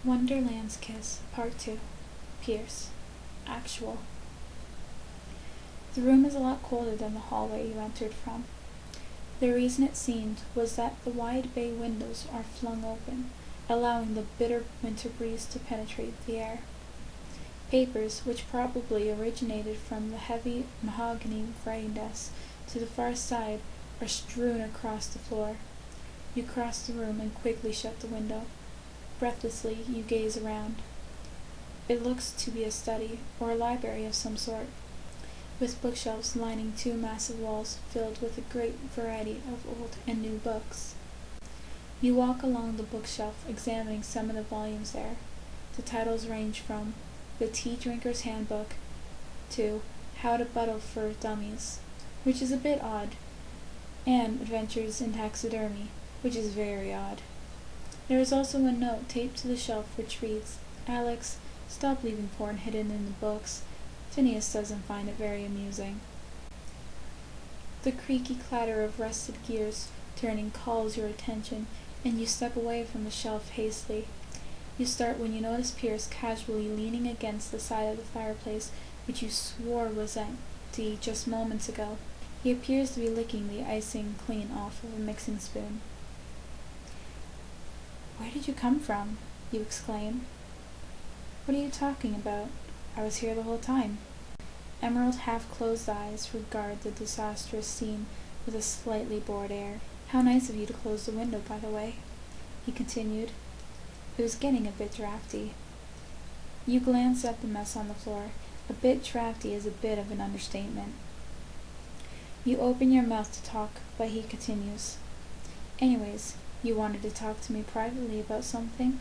Wonderland's Kiss, Part 2. Pearce. Actual. The room is a lot colder than the hallway you entered from. The reason it seemed was that the wide bay windows are flung open, allowing the bitter winter breeze to penetrate the air. Papers, which probably originated from the heavy mahogany writing desk to the far side, are strewn across the floor. You cross the room and quickly shut the window. Breathlessly, you gaze around. It looks to be a study, or a library of some sort, with bookshelves lining two massive walls filled with a great variety of old and new books. You walk along the bookshelf, examining some of the volumes there. The titles range from The Tea Drinker's Handbook to How to Buttle for Dummies, which is a bit odd, and Adventures in Taxidermy, which is very odd. There is also a note taped to the shelf which reads, "Alex, stop leaving porn hidden in the books. Phineas doesn't find it very amusing." The creaky clatter of rusted gears turning calls your attention, and you step away from the shelf hastily. You start when you notice Pearce casually leaning against the side of the fireplace, which you swore was empty just moments ago. He appears to be licking the icing clean off of a mixing spoon. "Where did you come from?" you exclaim. "What are you talking about? I was here the whole time." Emerald half-closed eyes regard the disastrous scene with a slightly bored air. "How nice of you to close the window, by the way," he continued. "It was getting a bit drafty." You glance at the mess on the floor. A bit drafty is a bit of an understatement. You open your mouth to talk, but he continues. "Anyways, you wanted to talk to me privately about something?"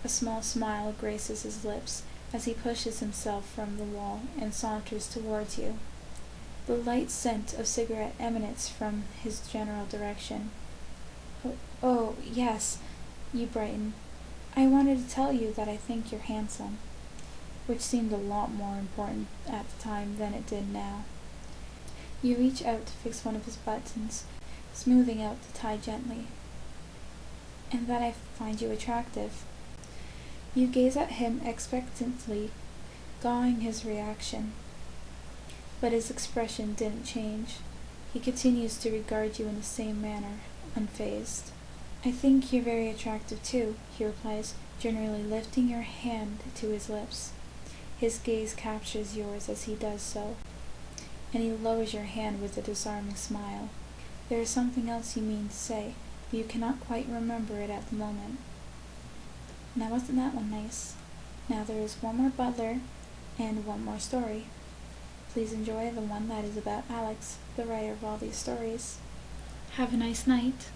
A small smile graces his lips as he pushes himself from the wall and saunters towards you. The light scent of cigarette emanates from his general direction. Oh, yes," you brighten. "I wanted to tell you that I think you're handsome," which seemed a lot more important at the time than it did now. You reach out to fix one of his buttons, smoothing out the tie gently. "And that I find you attractive." You gaze at him expectantly, gawing his reaction. But his expression didn't change. He continues to regard you in the same manner, unfazed. "I think you're very attractive too," he replies, generally lifting your hand to his lips. His gaze captures yours as he does so, and he lowers your hand with a disarming smile. There is something else you mean to say, but you cannot quite remember it at the moment. Now wasn't that one nice? Now there is one more butler, and one more story. Please enjoy the one that is about Alex, the writer of all these stories. Have a nice night.